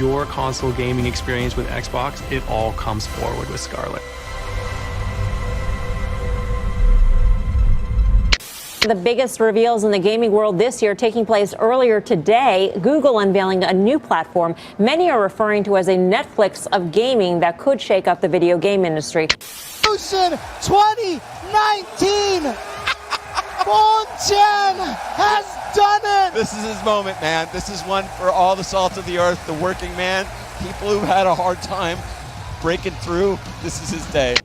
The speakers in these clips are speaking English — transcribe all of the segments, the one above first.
your console gaming experience with Xbox, it all comes forward with Scarlet. The biggest reveals in the gaming world this year taking place earlier today. Google unveiling a new platform many are referring to as a Netflix of gaming that could shake up the video game industry. 2019! Bon Chen has done it! This is his moment, man. This is one for all the salt of the earth, the working man, people who had a hard time breaking through. This is his day.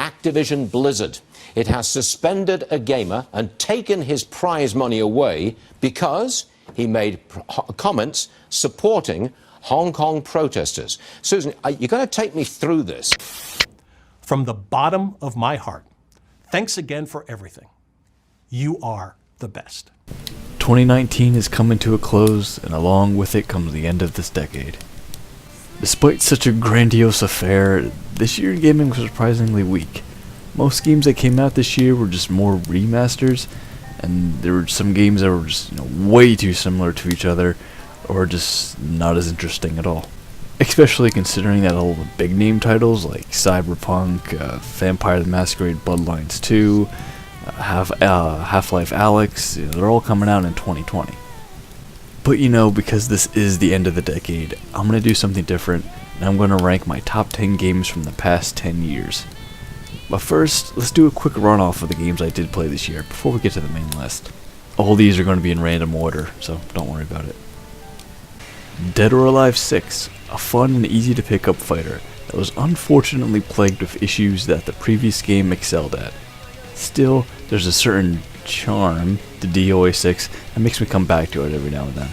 Activision Blizzard. It has suspended a gamer and taken his prize money away because he made comments supporting Hong Kong protesters. Susan, you're going to take me through this. From the bottom of my heart, thanks again for everything. You are the best. 2019 is coming to a close, and along with it comes the end of this decade. Despite such a grandiose affair, this year gaming was surprisingly weak. Most games that came out this year were just more remasters, and there were some games that were just way too similar to each other, or just not as interesting at all. Especially considering that all the big name titles like Cyberpunk, Vampire the Masquerade Bloodlines 2, Half-Life Alyx, they're all coming out in 2020. But because this is the end of the decade, I'm going to do something different, and I'm going to rank my top 10 games from the past 10 years. But first, let's do a quick run-off of the games I did play this year before we get to the main list. All these are going to be in random order, so don't worry about it. Dead or Alive 6, a fun and easy to pick up fighter that was unfortunately plagued with issues that the previous game excelled at. Still, there's a certain charm to DOA 6 that makes me come back to it every now and then.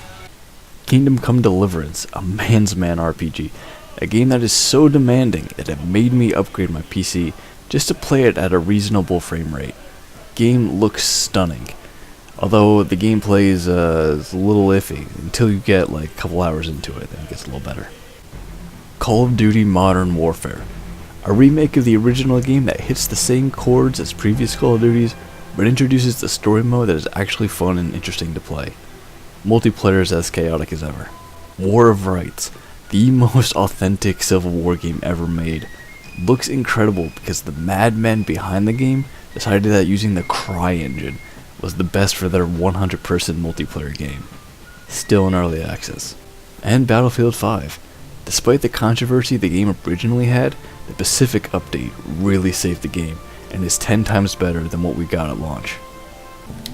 Kingdom Come Deliverance, a man's man RPG, a game that is so demanding that it made me upgrade my PC just to play it at a reasonable frame rate. Game looks stunning, although the gameplay is a little iffy until you get like a couple hours into it, then it gets a little better. Call of Duty Modern Warfare, a remake of the original game that hits the same chords as previous Call of Duties, but introduces the story mode that is actually fun and interesting to play. Multiplayer is as chaotic as ever. War of Rights, the most authentic Civil War game ever made, looks incredible because the madmen behind the game decided that using the CryEngine was the best for their 100-person multiplayer game. Still in early access. And Battlefield 5. Despite the controversy the game originally had, the Pacific update really saved the game and is 10 times better than what we got at launch.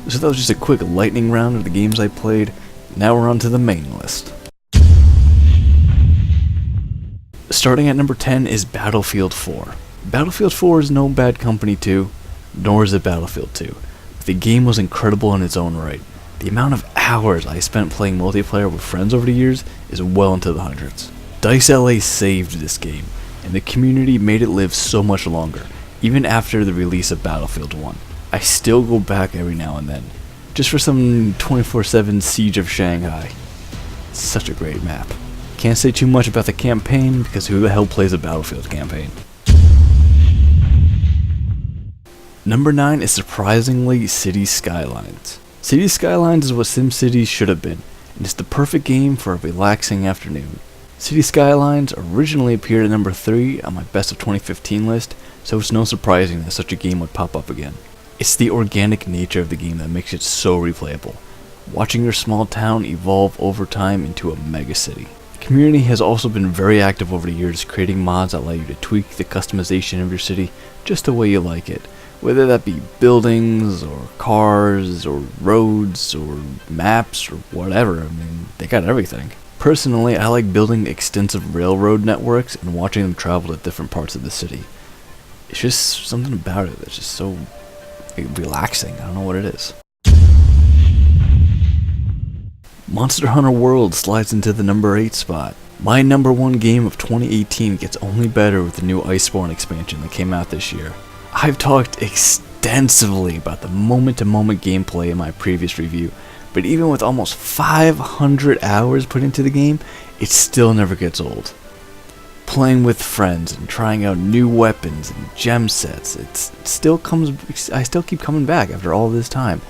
So that was just a quick lightning round of the games I played. Now we're on to the main list. Starting at number 10 is Battlefield 4. Battlefield 4 is no bad company too, nor is it Battlefield 2. The game was incredible in its own right. The amount of hours I spent playing multiplayer with friends over the years is well into the hundreds. DICE LA saved this game, and the community made it live so much longer, even after the release of Battlefield 1. I still go back every now and then, just for some 24/7 Siege of Shanghai. It's such a great map. Can't say too much about the campaign, because who the hell plays a Battlefield campaign? Number 9 is surprisingly Cities Skylines. Cities Skylines is what SimCity should have been, and it's the perfect game for a relaxing afternoon. Cities Skylines originally appeared at number 3 on my best of 2015 list, so it's no surprising that such a game would pop up again. It's the organic nature of the game that makes it so replayable, watching your small town evolve over time into a mega city. The community has also been very active over the years, creating mods that allow you to tweak the customization of your city just the way you like it, whether that be buildings or cars or roads or maps or whatever. I mean, they got everything. Personally, I like building extensive railroad networks and watching them travel to different parts of the city. It's just something about it that's just so relaxing. I don't know what it is. Monster Hunter World slides into the number 8 spot. My number 1 game of 2018 gets only better with the new Iceborne expansion that came out this year. I've talked extensively about the moment-to-moment gameplay in my previous review, but even with almost 500 hours put into the game, it still never gets old. Playing with friends and trying out new weapons and gem sets, I still keep coming back after all this time,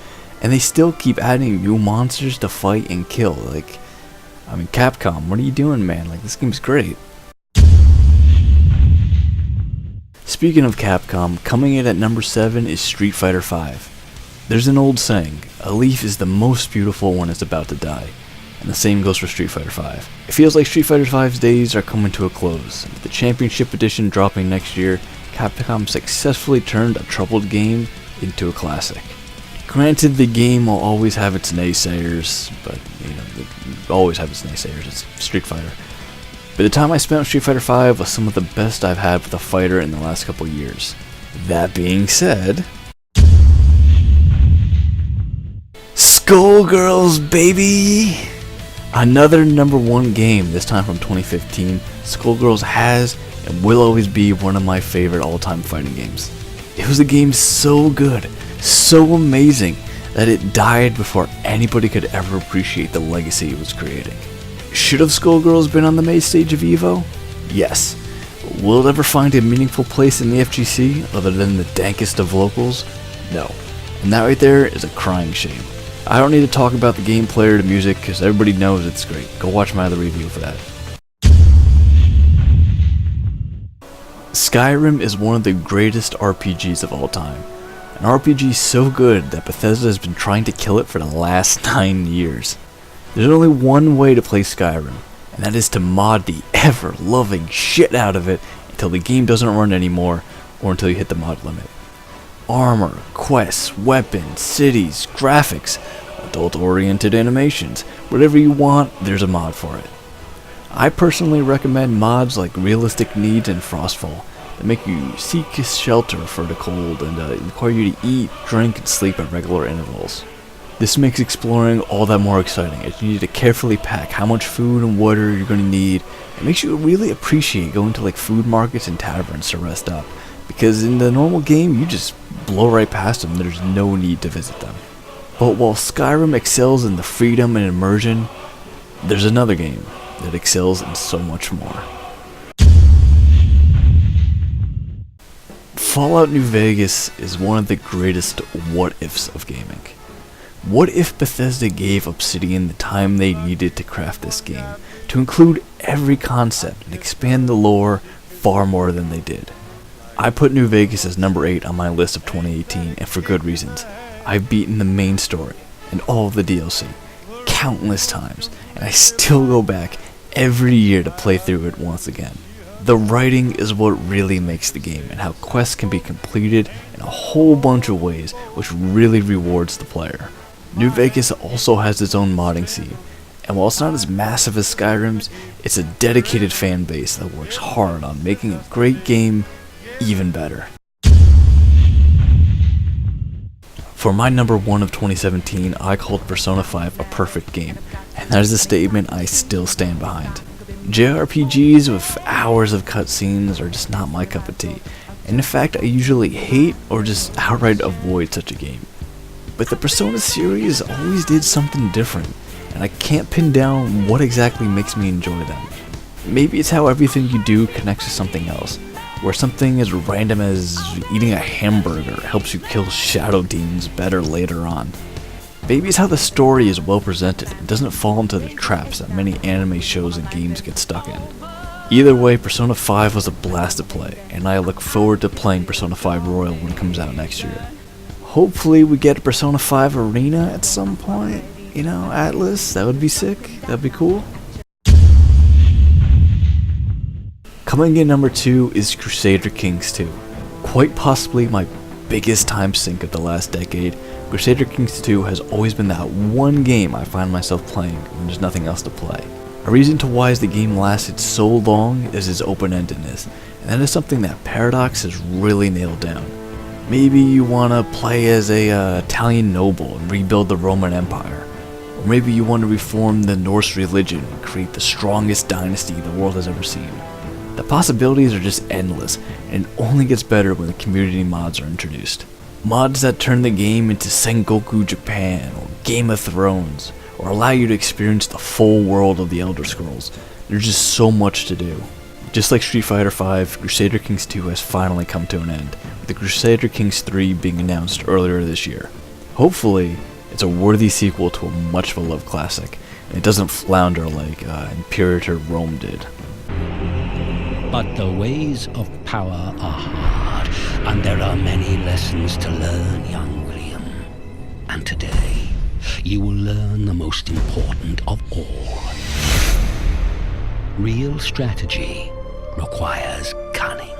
and they still keep adding new monsters to fight and kill. Like, I mean, Capcom, what are you doing, man? Like, this game's great. Speaking of Capcom, coming in at number 7 is Street Fighter V. There's an old saying, a leaf is the most beautiful when it's about to die. And the same goes for Street Fighter V. It feels like Street Fighter V's days are coming to a close. With the Championship Edition dropping next year, Capcom successfully turned a troubled game into a classic. Granted, the game will always have its naysayers, but, it always have its naysayers, it's Street Fighter. But the time I spent on Street Fighter V was some of the best I've had with a fighter in the last couple years. That being said, Skullgirls, baby! Another number 1 game, this time from 2015, Skullgirls has and will always be one of my favorite all-time fighting games. It was a game so good, so amazing, that it died before anybody could ever appreciate the legacy it was creating. Should have Skullgirls been on the main stage of EVO? Yes. But will it ever find a meaningful place in the FGC other than the dankest of locals? No. And that right there is a crying shame. I don't need to talk about the gameplay or the music because everybody knows it's great. Go watch my other review for that. Skyrim is one of the greatest RPGs of all time. An RPG so good that Bethesda has been trying to kill it for the last 9 years. There's only one way to play Skyrim, and that is to mod the ever-loving shit out of it until the game doesn't run anymore, or until you hit the mod limit. Armor, quests, weapons, cities, graphics, adult-oriented animations, whatever you want, there's a mod for it. I personally recommend mods like Realistic Needs and Frostfall that make you seek shelter for the cold and require you to eat, drink, and sleep at regular intervals. This makes exploring all that more exciting as you need to carefully pack how much food and water you're going to need. It makes you really appreciate going to like food markets and taverns to rest up, because in the normal game you just blow right past them, there's no need to visit them. But while Skyrim excels in the freedom and immersion, there's another game that excels in so much more. Fallout New Vegas is one of the greatest what-ifs of gaming. What if Bethesda gave Obsidian the time they needed to craft this game, to include every concept and expand the lore far more than they did? I put New Vegas as number 8 on my list of 2018, and for good reasons. I've beaten the main story and all of the DLC countless times, and I still go back every year to play through it once again. The writing is what really makes the game, and how quests can be completed in a whole bunch of ways, which really rewards the player. New Vegas also has its own modding scene, and while it's not as massive as Skyrim's, it's a dedicated fan base that works hard on making a great game even better. For my number 1 of 2017, I called Persona 5 a perfect game, and that is a statement I still stand behind. JRPGs with hours of cutscenes are just not my cup of tea, and in fact I usually hate or just outright avoid such a game. But the Persona series always did something different, and I can't pin down what exactly makes me enjoy them. Maybe it's how everything you do connects to something else, where something as random as eating a hamburger helps you kill shadow demons better later on. Maybe it's how the story is well presented and doesn't fall into the traps that many anime shows and games get stuck in. Either way, Persona 5 was a blast to play, and I look forward to playing Persona 5 Royal when it comes out next year. Hopefully we get a Persona 5 Arena at some point, Atlas, that would be sick, that'd be cool. Coming in number 2 is Crusader Kings 2. Quite possibly my biggest time sink of the last decade, Crusader Kings 2 has always been that one game I find myself playing when there's nothing else to play. A reason to why the game lasted so long is its open-endedness, and that is something that Paradox has really nailed down. Maybe you want to play as a Italian noble and rebuild the Roman Empire, or maybe you want to reform the Norse religion and create the strongest dynasty the world has ever seen. The possibilities are just endless, and it only gets better when the community mods are introduced. Mods that turn the game into Sengoku Japan or Game of Thrones, or allow you to experience the full world of the Elder Scrolls. There's just so much to do. Just like Street Fighter V, Crusader Kings 2 has finally come to an end, with the Crusader Kings 3 being announced earlier this year. Hopefully, it's a worthy sequel to a much beloved classic, and It doesn't flounder like Imperator Rome did. But the ways of power are hard, and there are many lessons to learn, young William. And today, you will learn the most important of all. Real strategy requires cunning.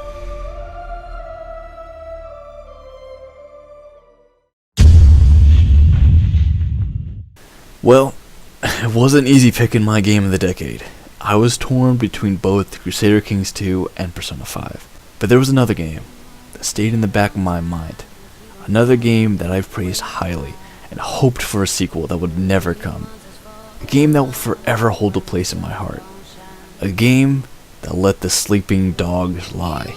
Well, it wasn't easy picking my game of the decade. I was torn between both Crusader Kings 2 and Persona 5. But there was another game that stayed in the back of my mind. Another game that I've praised highly and hoped for a sequel that would never come. A game that will forever hold a place in my heart. A game that let the Sleeping Dogs lie.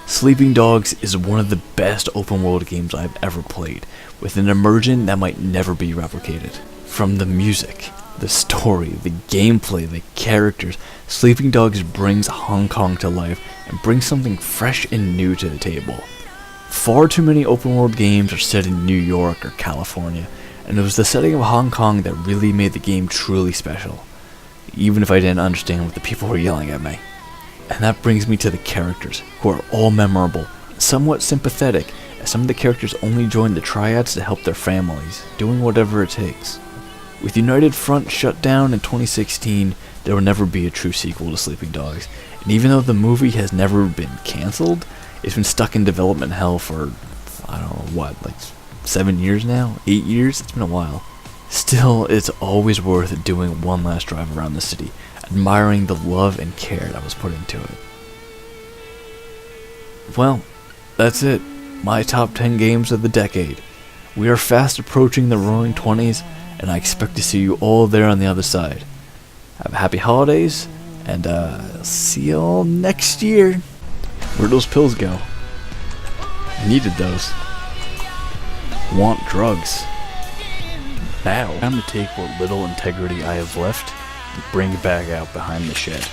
Sleeping Dogs is one of the best open world games I've ever played, with an immersion that might never be replicated. From the music, the story, the gameplay, the characters, Sleeping Dogs brings Hong Kong to life and brings something fresh and new to the table. Far too many open world games are set in New York or California, and it was the setting of Hong Kong that really made the game truly special, even if I didn't understand what the people were yelling at me. And that brings me to the characters, who are all memorable, somewhat sympathetic, as some of the characters only joined the triads to help their families, doing whatever it takes. With United Front shut down in 2016, there will never be a true sequel to Sleeping Dogs, and even though the movie has never been cancelled, it's been stuck in development hell for, I don't know what, like 7 years now? 8 years? It's been a while. Still, it's always worth doing one last drive around the city, admiring the love and care that was put into it. Well, that's it. My top 10 games of the decade. We are fast approaching the roaring 20s, and I expect to see you all there on the other side. Have happy holidays, and see you all next year. Where'd those pills go? I needed those. Want drugs. Now, time to take what little integrity I have left and bring it back out behind the shed.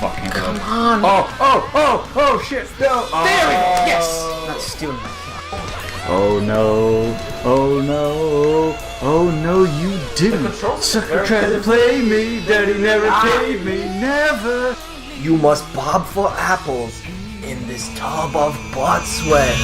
Fucking come on! Oh shit! No! There we go! Yes! Not stealing my shot. Oh no! Oh no! Oh no, you didn't! Sucker tried to play me, daddy never paid me, never! You must bob for apples in this tub of butt sweat.